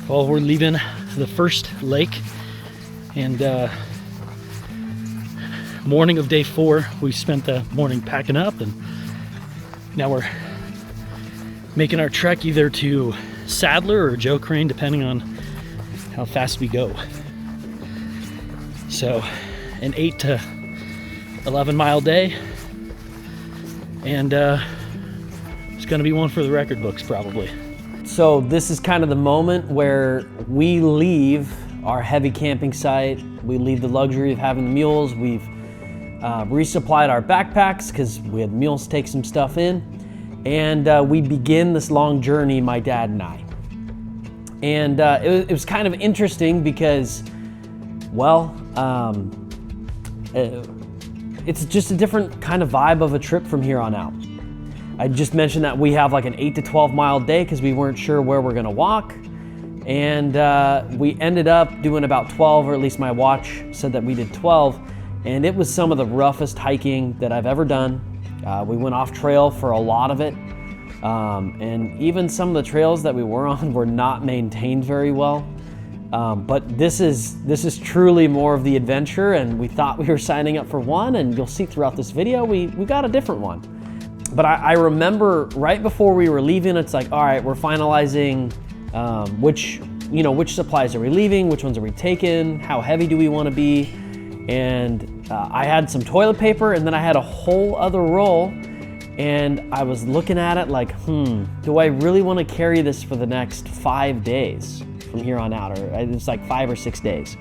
Well, we're leaving the first lake, and morning of day 4, we spent the morning packing up, and now we're making our trek either to Sadler or Joe Crane, depending on how fast we go. So an 8 to 11 mile day, and it's gonna be one for the record books probably. So this is kind of the moment where we leave our heavy camping site. We leave the luxury of having the mules. We've resupplied our backpacks because we had mules take some stuff in. And we begin this long journey, my dad and I. And it was kind of interesting because, well, it's just a different kind of vibe of a trip from here on out. I just mentioned that we have like an 8 to 12 mile day because we weren't sure where we're gonna walk. And we ended up doing about 12, or at least my watch said that we did 12. And it was some of the roughest hiking that I've ever done. We went off trail for a lot of it. And even some of the trails that we were on were not maintained very well. But this is truly more of the adventure, and we thought we were signing up for one, and you'll see throughout this video, we got a different one. But I remember right before we were leaving, it's like, all right, we're finalizing which supplies are we leaving, which ones are we taking, how heavy do we want to be, and I had some toilet paper, and then I had a whole other roll, and I was looking at it like, do I really want to carry this for the next 5 days from here on out, or it's like 5 or 6 days?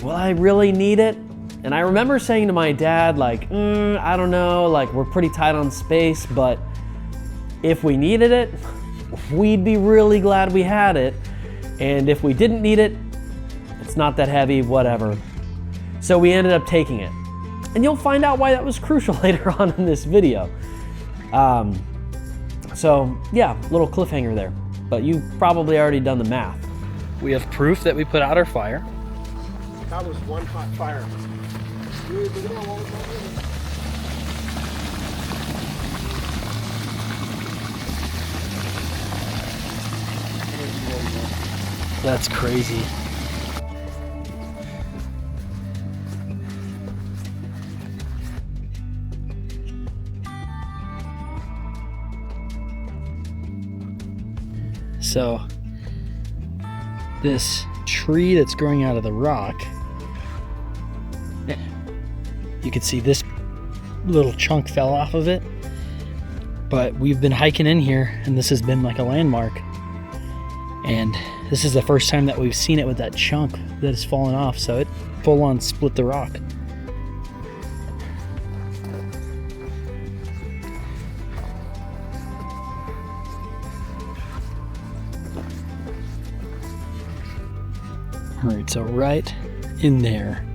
Will I really need it? And I remember saying to my dad, like, I don't know, like we're pretty tight on space, but if we needed it, we'd be really glad we had it. And if we didn't need it, it's not that heavy, whatever. So we ended up taking it. And you'll find out why that was crucial later on in this video. So yeah, little cliffhanger there, but you've probably already done the math. We have proof that we put out our fire. That was one hot fire. That's crazy. So this tree that's growing out of the rock, you can see this little chunk fell off of it, but we've been hiking in here and this has been like a landmark, and this is the first time that we've seen it with that chunk that has fallen off, so it full on split the rock. All right, so right in there,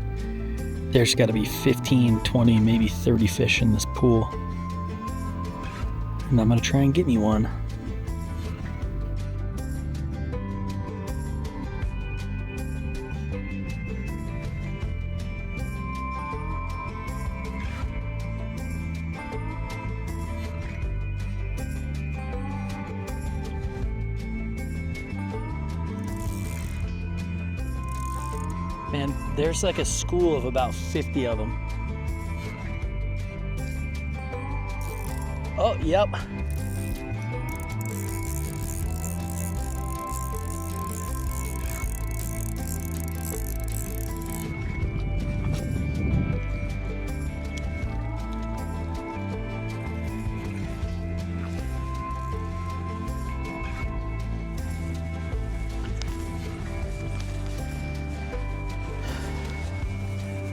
there's got to be 15, 20, maybe 30 fish in this pool. And I'm going to try and get me one. Man, there's like a school of about 50 of them. Oh, yep.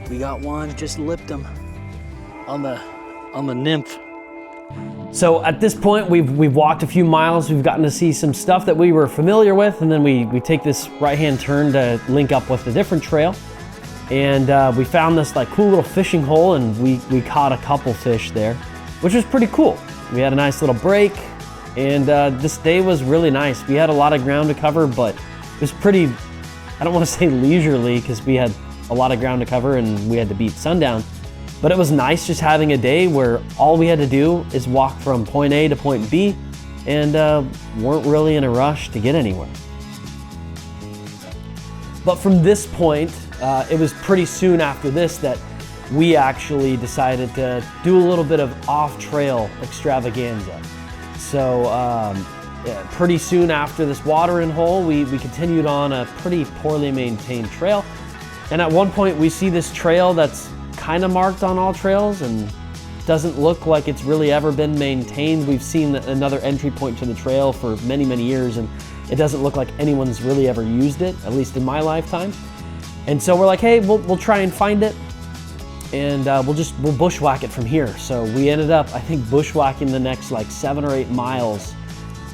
We got one, just lipped him on the nymph. So at this point, we've walked a few miles. We've gotten to see some stuff that we were familiar with, and then we take this right-hand turn to link up with a different trail. And we found this like cool little fishing hole, and we caught a couple fish there, which was pretty cool. We had a nice little break, and this day was really nice. We had a lot of ground to cover, but it was pretty, I don't want to say leisurely, because we had a lot of ground to cover and we had to beat sundown. But it was nice just having a day where all we had to do is walk from point A to point B, and weren't really in a rush to get anywhere. But from this point, it was pretty soon after this that we actually decided to do a little bit of off-trail extravaganza. So yeah, pretty soon after this watering hole, we continued on a pretty poorly maintained trail. And at one point we see this trail that's kind of marked on all trails and doesn't look like it's really ever been maintained. We've seen another entry point to the trail for many, many years, and it doesn't look like anyone's really ever used it, at least in my lifetime. And so we're like, hey, we'll try and find it, and we'll bushwhack it from here. So we ended up, I think, bushwhacking the next like 7 or 8 miles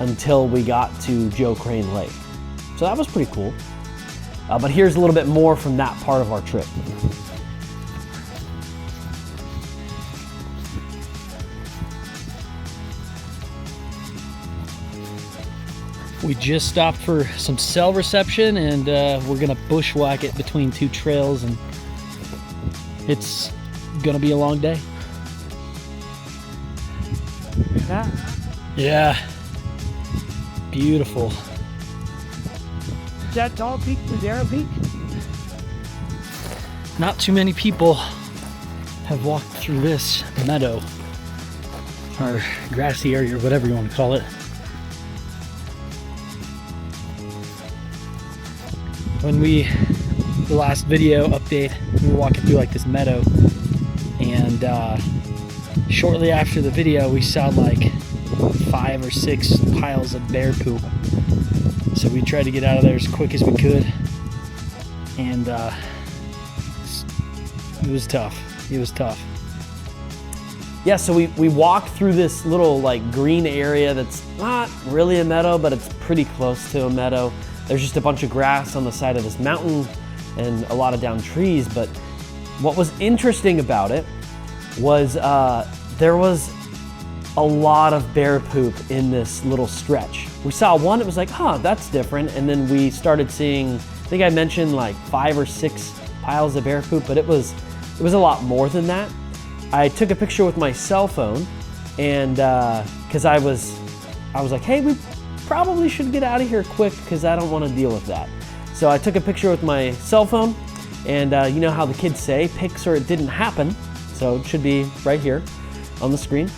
until we got to Joe Crane Lake. So that was pretty cool. But here's a little bit more from that part of our trip. We just stopped for some cell reception, and we're gonna bushwhack it between 2 trails, and it's gonna be a long day. Yeah. Beautiful. Is that Tall Peak, the Arrow Peak? Not too many people have walked through this meadow, or grassy area, or whatever you want to call it. When the last video update, we were walking through like this meadow, and shortly after the video, we saw like 5 or 6 piles of bear poop. So we tried to get out of there as quick as we could, and it was tough. It was tough. Yeah, so we walked through this little like green area that's not really a meadow, but it's pretty close to a meadow. There's just a bunch of grass on the side of this mountain and a lot of down trees. But what was interesting about it was there was a lot of bear poop in this little stretch. We saw one, it was like, huh, that's different. And then we started seeing, I think I mentioned like 5 or 6 piles of bear poop, but it was a lot more than that. I took a picture with my cell phone, and because I was like, hey, we probably should get out of here quick because I don't want to deal with that. So I took a picture with my cell phone, and you know how the kids say, pics or it didn't happen. So it should be right here on the screen.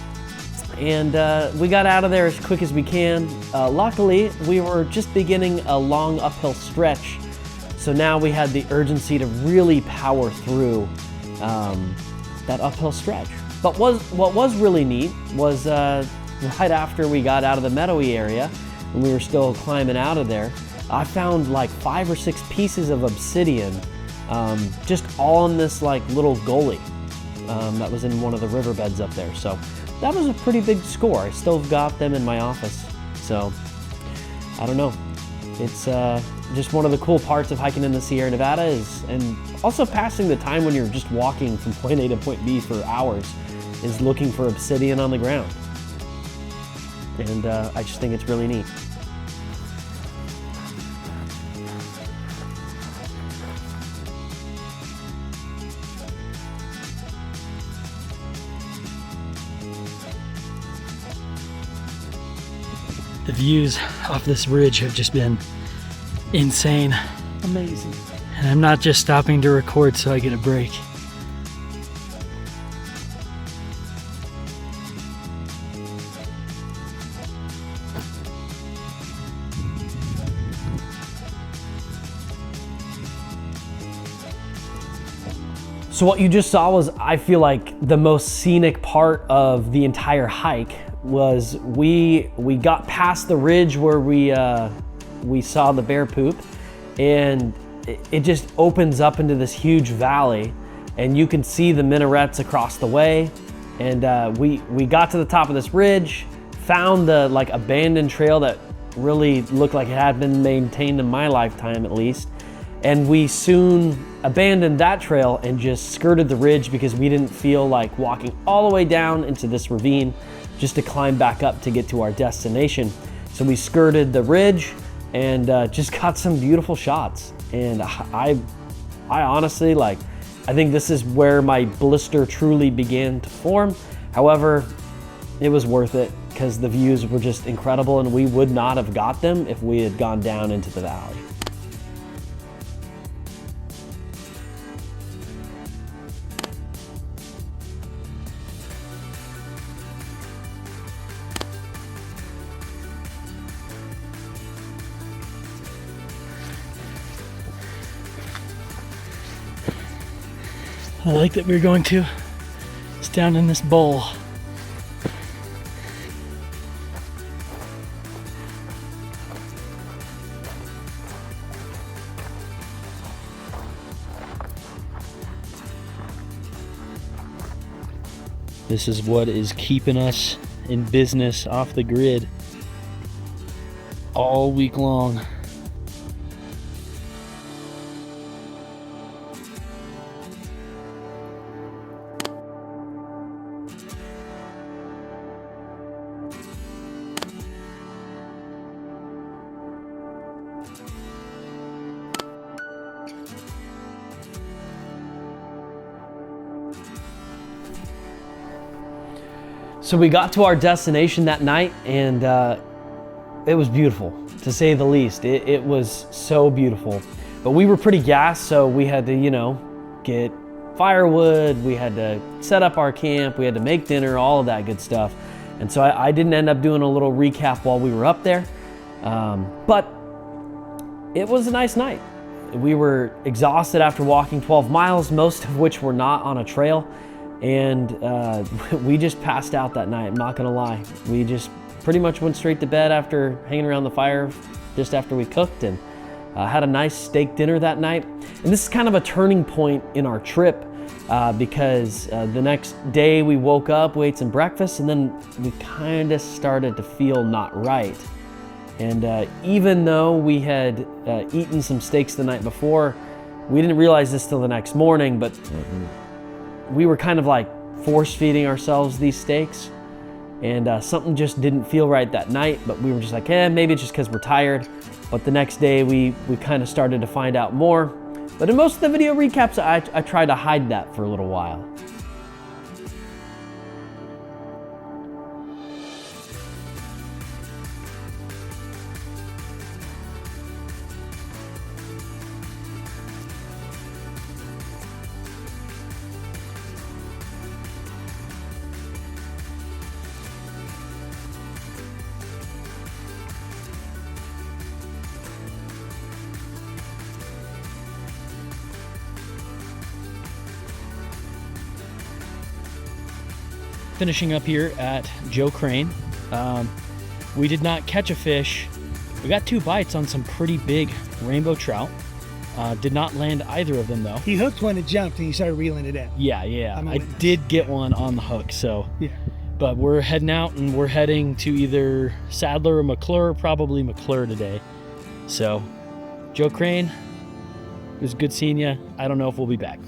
And we got out of there as quick as we can. Luckily, we were just beginning a long uphill stretch. So now we had the urgency to really power through that uphill stretch. But what was really neat was right after we got out of the meadowy area, when we were still climbing out of there, I found like 5 or 6 pieces of obsidian just all in this like little gully that was in one of the riverbeds up there. So that was a pretty big score. I still got them in my office. So I don't know. It's just one of the cool parts of hiking in the Sierra Nevada and also passing the time when you're just walking from point A to point B for hours is looking for obsidian on the ground. And I just think it's really neat. The views off this ridge have just been insane. Amazing. And I'm not just stopping to record so I get a break. So what you just saw was, I feel like, the most scenic part of the entire hike was we got past the ridge where we saw the bear poop, and it just opens up into this huge valley, and you can see the minarets across the way. And we got to the top of this ridge, found the like abandoned trail that really looked like it had been maintained in my lifetime at least. And we soon abandoned that trail and just skirted the ridge because we didn't feel like walking all the way down into this ravine just to climb back up to get to our destination. So we skirted the ridge and just got some beautiful shots. And I honestly, like, I think this is where my blister truly began to form. However, it was worth it. because the views were just incredible, and we would not have got them if we had gone down into the valley. I like that we're going to. It's down in this bowl. This is what is keeping us in business off the grid all week long. So we got to our destination that night, and it was beautiful, to say the least. It was so beautiful. But we were pretty gassed, so we had to, you know, get firewood, we had to set up our camp, we had to make dinner, all of that good stuff. And so I didn't end up doing a little recap while we were up there. But it was a nice night. We were exhausted after walking 12 miles, most of which were not on a trail. And we just passed out that night, I'm not gonna lie. We just pretty much went straight to bed after hanging around the fire just after we cooked, and had a nice steak dinner that night. And this is kind of a turning point in our trip because the next day we woke up, we ate some breakfast, and then we kind of started to feel not right. And even though we had eaten some steaks the night before, we didn't realize this till the next morning, but we were kind of like force feeding ourselves these steaks, and something just didn't feel right that night, but we were just like, maybe it's just because we're tired. But the next day we kind of started to find out more. But in most of the video recaps, I tried to hide that for a little while. Finishing up here at Joe Crane. We did not catch a fish. We got 2 bites on some pretty big rainbow trout. Did not land either of them though. He hooked one and jumped, and he started reeling it in. Yeah. I did get one on the hook, so. Yeah. But we're heading out, and we're heading to either Sadler or McClure, probably McClure today. So, Joe Crane, it was good seeing you. I don't know if we'll be back.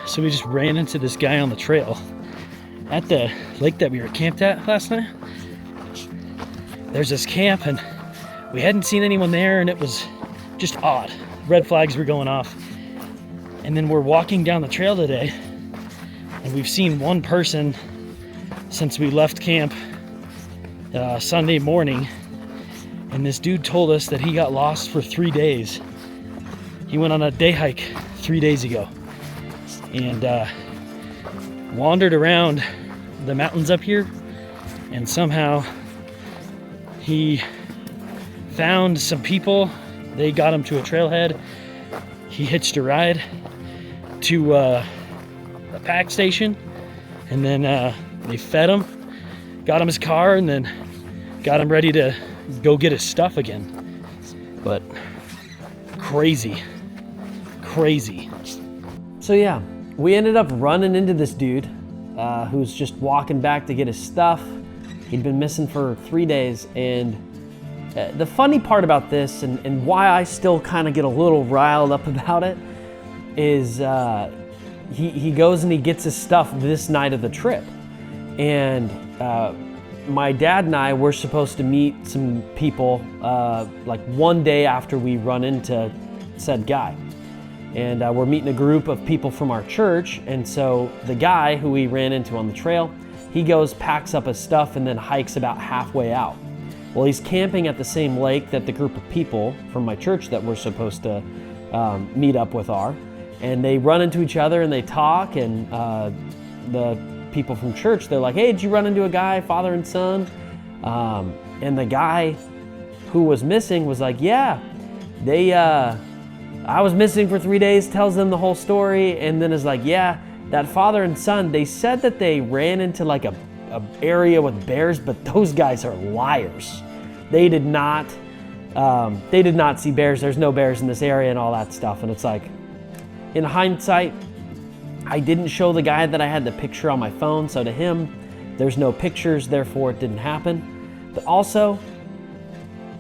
So we just ran into this guy on the trail at the lake that we were camped at last night. There's this camp, and we hadn't seen anyone there, and it was just odd. Red flags were going off. And then we're walking down the trail today, and we've seen one person since we left camp Sunday morning. And this dude told us that he got lost for 3 days. He went on a day hike 3 days ago and wandered around the mountains up here, and somehow he found some people. They got him to a trailhead. He hitched a ride to a pack station, and then they fed him, got him his car, and then got him ready to go get his stuff again. But crazy. So yeah, we ended up running into this dude who's just walking back to get his stuff. He'd been missing for 3 days, and the funny part about this, and why I still kind of get a little riled up about it, is he goes and he gets his stuff this night of the trip. And my dad and I were supposed to meet some people like 1 day after we run into said guy. and we're meeting a group of people from our church. And so the guy who we ran into on the trail, he goes, packs up his stuff, and then hikes about halfway out. Well, he's camping at the same lake that the group of people from my church that we're supposed to meet up with are. And they run into each other and they talk, and the people from church, they're like, hey, did you run into a guy, father and son? And the guy who was missing was like, yeah, I was missing for 3 days, tells them the whole story, and then is like, yeah, that father and son, they said that they ran into like a area with bears, but those guys are liars. They did not see bears. There's no bears in this area and all that stuff. And it's like, in hindsight, I didn't show the guy that I had the picture on my phone, so to him, there's no pictures, therefore it didn't happen. But also,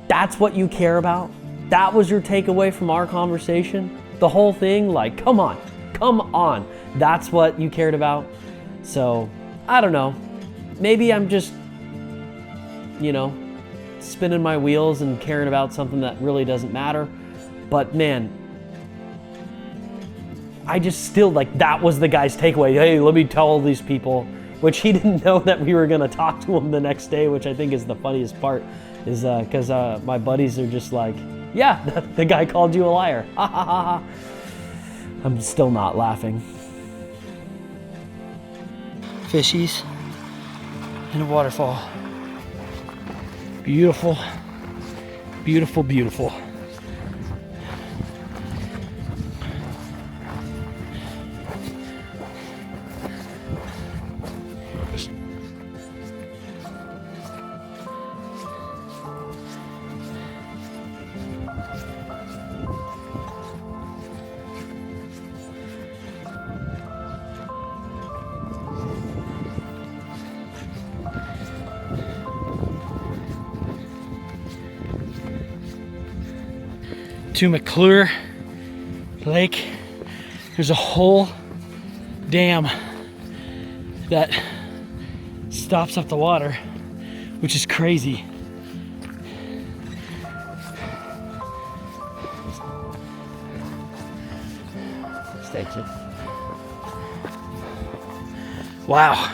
that's what you care about? That was your takeaway from our conversation? The whole thing? Like, come on. That's what you cared about? So, I don't know. Maybe I'm just, spinning my wheels and caring about something that really doesn't matter. But man, I just still, like, that was the guy's takeaway. Hey, let me tell all these people, which he didn't know that we were gonna talk to him the next day, which I think is the funniest part, is because my buddies are just like, yeah, the guy called you a liar. Ha ha ha ha. I'm still not laughing. Fishies and a waterfall. Beautiful, beautiful, beautiful. To McClure Lake, there's a whole dam that stops up the water, which is crazy. Stay tuned. Wow.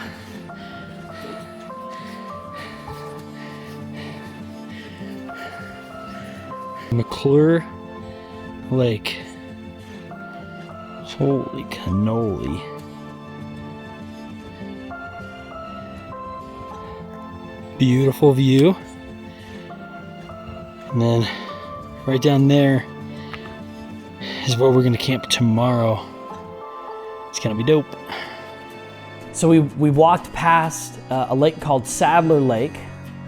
McClure Lake. Holy cannoli. Beautiful view. And then right down there is where we're gonna camp tomorrow. It's gonna be dope. So we walked past a lake called Sadler Lake,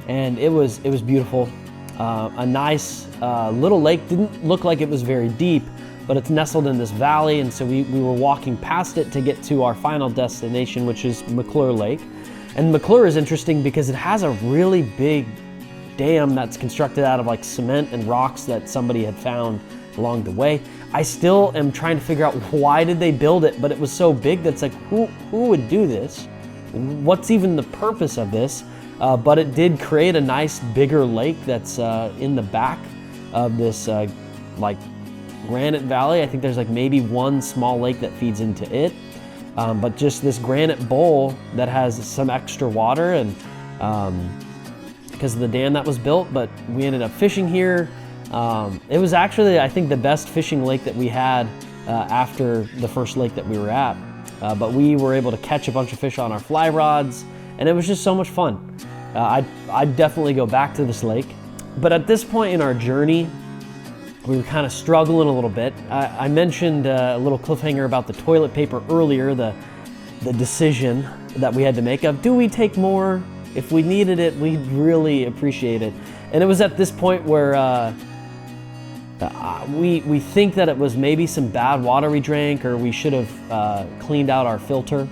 and it was beautiful. A nice little lake. Didn't look like it was very deep, but it's nestled in this valley, and so we were walking past it to get to our final destination, which is McClure Lake. And McClure is interesting because it has a really big dam that's constructed out of like cement and rocks that somebody had found along the way. I still am trying to figure out why did they build it, but it was so big that's like, who would do this? What's even the purpose of this? But it did create a nice bigger lake that's in the back of this like granite valley. I think there's like maybe one small lake that feeds into it, but just this granite bowl that has some extra water, and because of the dam that was built. But we ended up fishing here. It was actually, I think, the best fishing lake that we had after the first lake that we were at. But we were able to catch a bunch of fish on our fly rods, and it was just so much fun. I'd definitely go back to this lake. But at this point in our journey, we were kind of struggling a little bit. I mentioned a little cliffhanger about the toilet paper earlier, the decision that we had to make of, do we take more? If we needed it, we'd really appreciate it. And it was at this point where we think that it was maybe some bad water we drank, or we should have cleaned out our filter,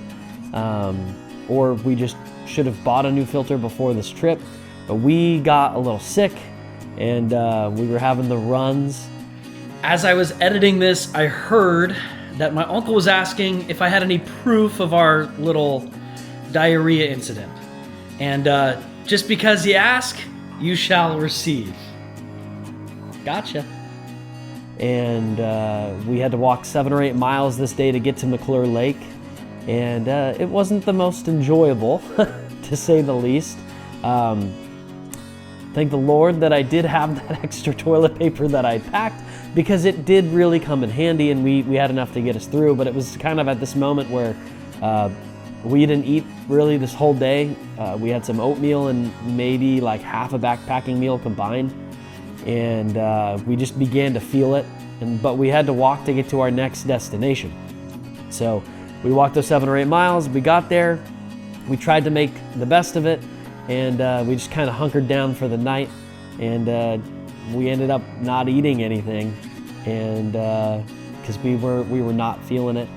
or we just should have bought a new filter before this trip. But we got a little sick, and we were having the runs. As I was editing this, I heard that my uncle was asking if I had any proof of our little diarrhea incident. And just because you ask, you shall receive. Gotcha. and we had to walk 7 or 8 miles this day to get to McClure Lake, and it wasn't the most enjoyable, to say the least. Thank the Lord that I did have that extra toilet paper that I packed, because it did really come in handy, and we had enough to get us through. But it was kind of at this moment where we didn't eat really this whole day. We had some oatmeal and maybe like half a backpacking meal combined, and we just began to feel it. But we had to walk to get to our next destination. So we walked those 7 or 8 miles. We got there. We tried to make the best of it, and we just kind of hunkered down for the night. And we ended up not eating anything, and because we were not feeling it.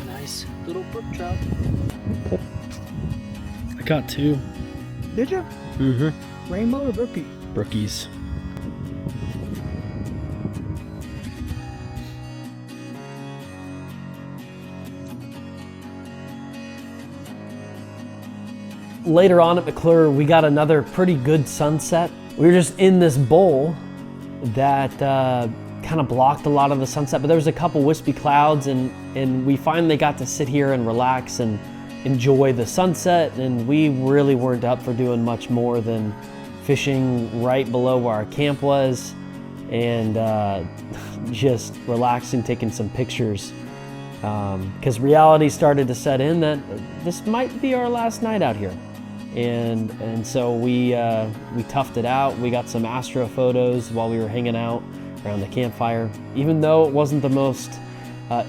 Nice little brook trout. I got 2. Did you? Mm-hmm. Rainbow or brookie? Brookies. Later on at McClure, we got another pretty good sunset. We were just in this bowl that kind of blocked a lot of the sunset, but there was a couple wispy clouds, and we finally got to sit here and relax and enjoy the sunset. And we really weren't up for doing much more than fishing right below where our camp was, and just relaxing, taking some pictures, because reality started to set in that this might be our last night out here. And so we toughed it out. We got some astro photos while we were hanging out around the campfire. Even though it wasn't the most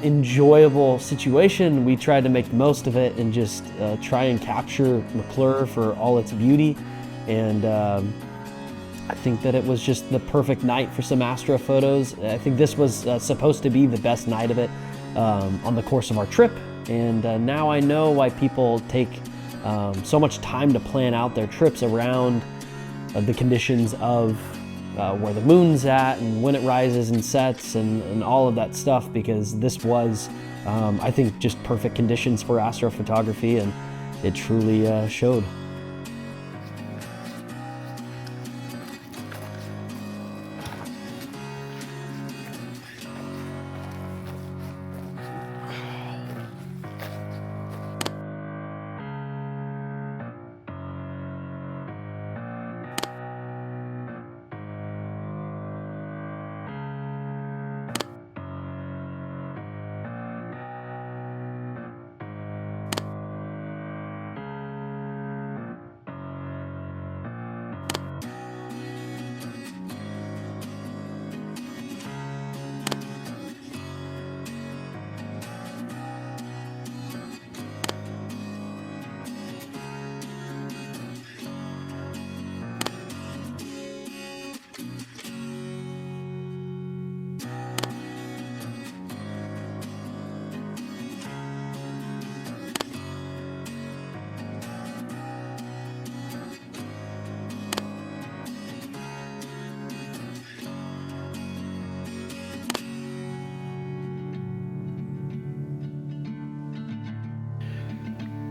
enjoyable situation, we tried to make the most of it and just try and capture McClure for all its beauty. And I think that it was just the perfect night for some astro photos. I think this was supposed to be the best night of it on the course of our trip. And now I know why people take so much time to plan out their trips around the conditions of where the moon's at and when it rises and sets and all of that stuff, because this was, I think, just perfect conditions for astrophotography, and it truly showed.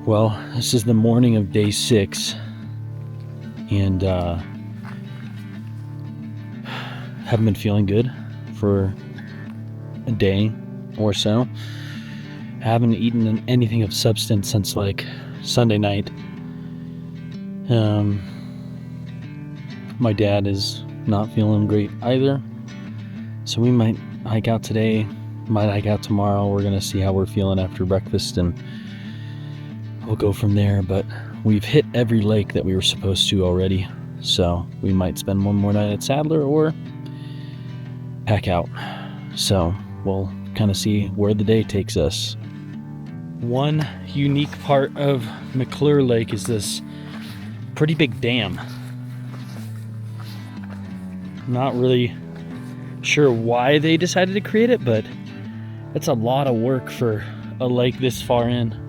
Well, this is the morning of day 6, and haven't been feeling good for a day or so. Haven't eaten anything of substance since like Sunday night. My dad is not feeling great either, so we might hike out today, might hike out tomorrow. We're gonna see how we're feeling after breakfast, and we'll go from there. But we've hit every lake that we were supposed to already, so we might spend one more night at Sadler or pack out. So we'll kind of see where the day takes us. One unique part of McClure Lake is this pretty big dam. Not really sure why they decided to create it, but it's a lot of work for a lake this far in.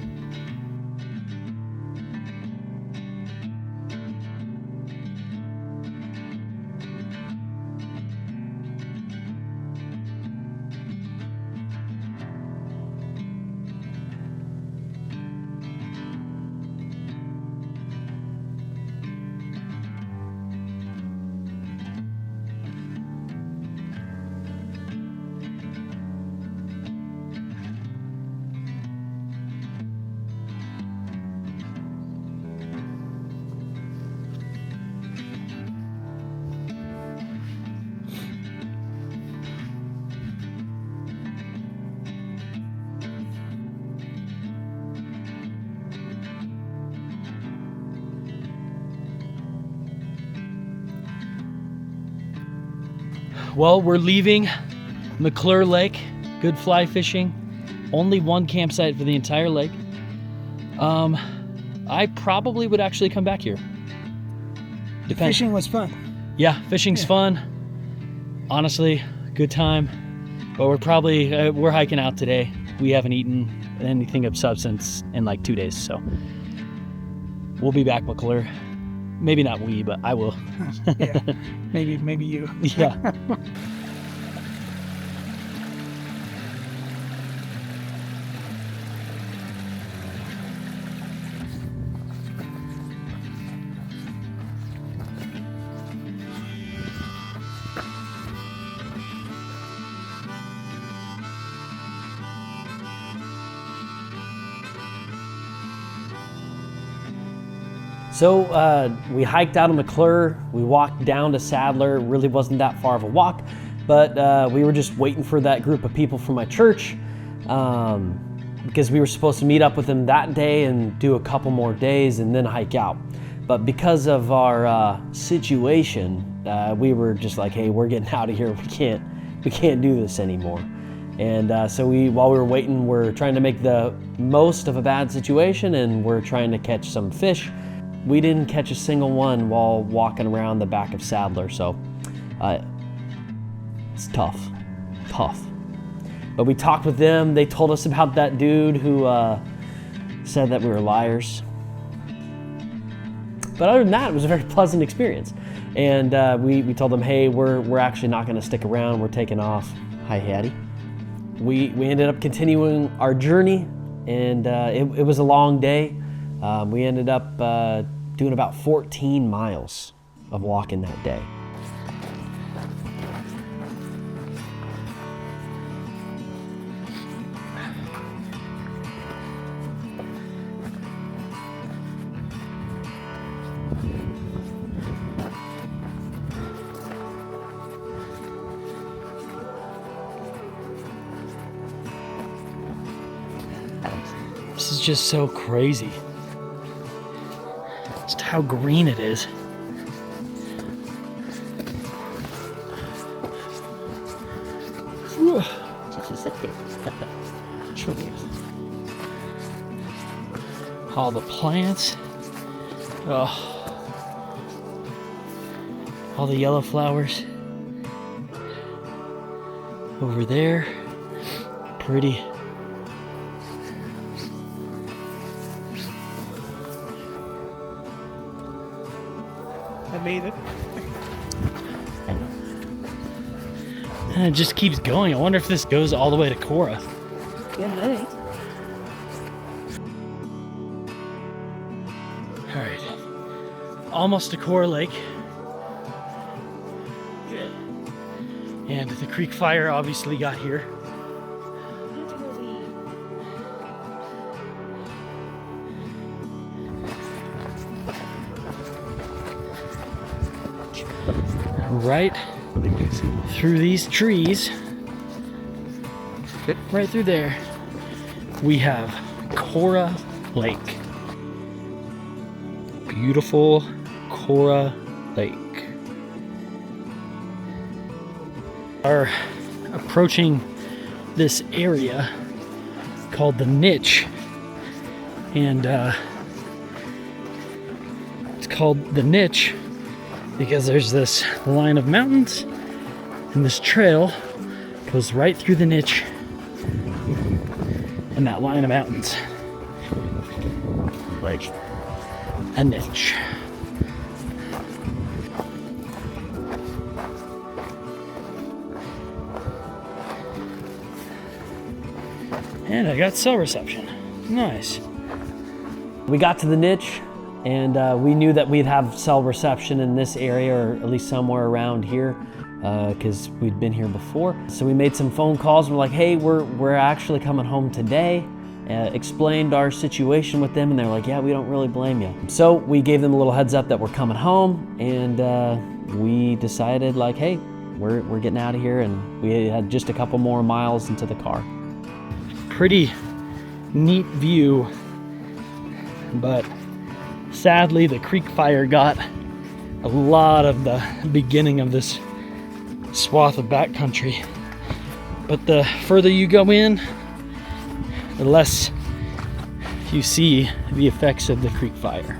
Well, we're leaving McClure Lake. Good fly fishing. Only one campsite for the entire lake. I probably would actually come back here. Depends. Fishing was fun. Yeah, fishing's fun. Honestly, good time. But we're probably, we're hiking out today. We haven't eaten anything of substance in like 2 days, so we'll be back, McClure. Maybe not we, but I will. Yeah, maybe you. Yeah. So we hiked out of McClure, we walked down to Sadler. It really wasn't that far of a walk, but we were just waiting for that group of people from my church because we were supposed to meet up with them that day and do a couple more days and then hike out. But because of our situation, we were just like, hey, we're getting out of here. We can't do this anymore. And so while we were waiting, we're trying to make the most of a bad situation and we're trying to catch some fish. We didn't catch a single one while walking around the back of Sadler, so it's tough. But we talked with them. They told us about that dude who said that we were liars. But other than that, it was a very pleasant experience. And we told them, hey, we're actually not going to stick around. We're taking off. Hi, Hattie. We ended up continuing our journey, and it was a long day. We ended up doing about 14 miles of walking that day. This is just so crazy. Just how green it is. All the plants. Oh. All the yellow flowers. Over there. Pretty. I made it. And it just keeps going. I wonder if this goes all the way to Cora. Good night. All right, almost to Cora Lake. And the creek fire obviously got here. Right through these trees, right through there, we have Cora Lake. Beautiful Cora Lake. Are approaching this area called the Niche, and it's called the Niche because there's this line of mountains And this trail goes right through the niche and that line of mountains. Like a niche. And I got cell reception. Nice. We got to the niche, and we knew that we'd have cell reception in this area, or at least somewhere around here, because we'd been here before. So we made some phone calls. We're like, hey, we're actually coming home today. Explained our situation with them, and they're like, yeah, we don't really blame you. So we gave them a little heads up that we're coming home, and we decided, like, hey, we're getting out of here, and we had just a couple more miles into the car. Pretty neat view, but sadly the creek fire got a lot of the beginning of this swath of backcountry. But the further you go in, the less you see the effects of the creek fire.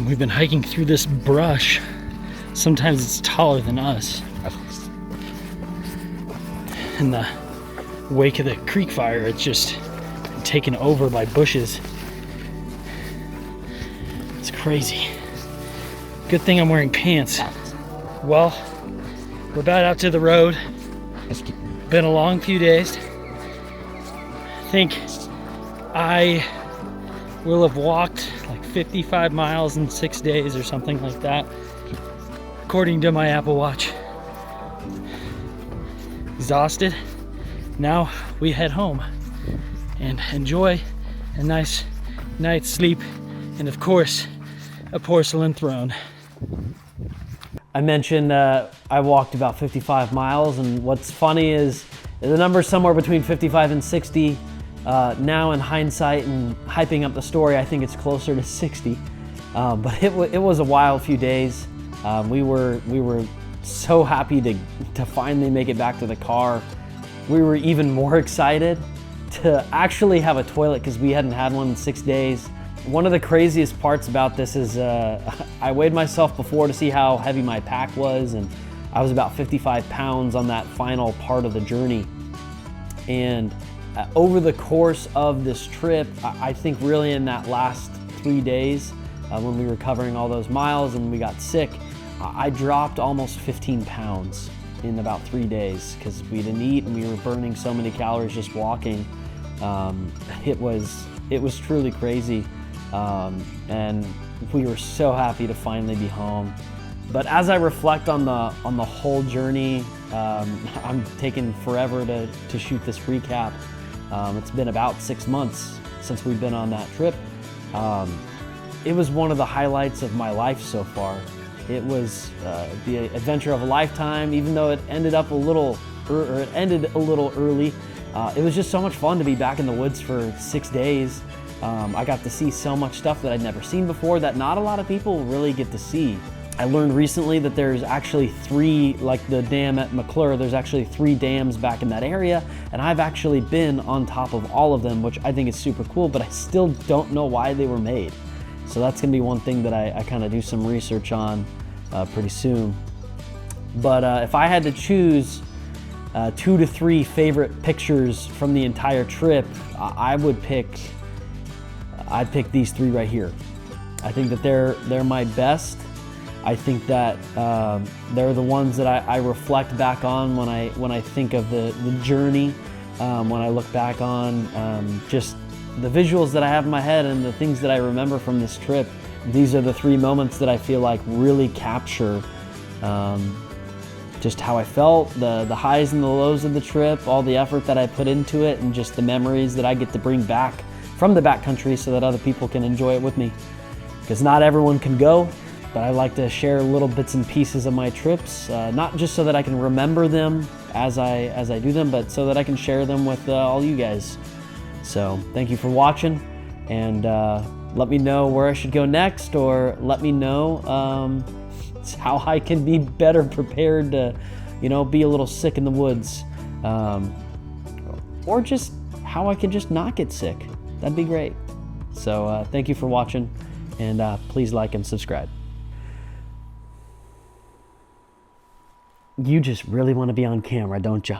We've been hiking through this brush. Sometimes it's taller than us. In the wake of the creek fire, it's just taken over by bushes. It's crazy. Good thing I'm wearing pants. Well, we're about out to the road. Been a long few days. I think I will have walked like 55 miles in 6 days or something like that, according to my Apple Watch. Exhausted. Now we head home and enjoy a nice night's sleep, and of course, a porcelain throne. I mentioned I walked about 55 miles, and what's funny is the number's somewhere between 55 and 60. Now in hindsight and hyping up the story, I think it's closer to 60. But it was a wild few days. We were so happy to finally make it back to the car. We were even more excited to actually have a toilet because we hadn't had one in 6 days. One of the craziest parts about this is I weighed myself before to see how heavy my pack was, and I was about 55 pounds on that final part of the journey. And over the course of this trip, I think really in that last 3 days, when we were covering all those miles and we got sick, I dropped almost 15 pounds in about 3 days because we didn't eat and we were burning so many calories just walking. It was truly crazy, and we were so happy to finally be home. But as I reflect on the whole journey, I'm taking forever to shoot this recap. It's been about 6 months since we've been on that trip. It was one of the highlights of my life so far. It was the adventure of a lifetime, even though it ended a little early. It was just so much fun to be back in the woods for 6 days. I got to see so much stuff that I'd never seen before that not a lot of people really get to see. I learned recently that there's actually 3, like the dam at McClure, there's actually 3 dams back in that area, and I've actually been on top of all of them, which I think is super cool, but I still don't know why they were made. So that's gonna be one thing that I kind of do some research on pretty soon. But if I had to choose 2 to 3 favorite pictures from the entire trip, I'd pick these 3 right here. I think that they're my best. I think that they're the ones that I reflect back on when I think of the journey, when I look back on just the visuals that I have in my head and the things that I remember from this trip. These are the 3 moments that I feel like really capture just how I felt, the highs and the lows of the trip, all the effort that I put into it, and just the memories that I get to bring back from the backcountry so that other people can enjoy it with me. Because not everyone can go, but I like to share little bits and pieces of my trips, not just so that I can remember them as I do them, but so that I can share them with all you guys. So thank you for watching, and let me know where I should go next, or let me know It's how I can be better prepared to, you know, be a little sick in the woods. Or just how I can just not get sick. That'd be great. So thank you for watching, and please like and subscribe. You just really want to be on camera, don't you?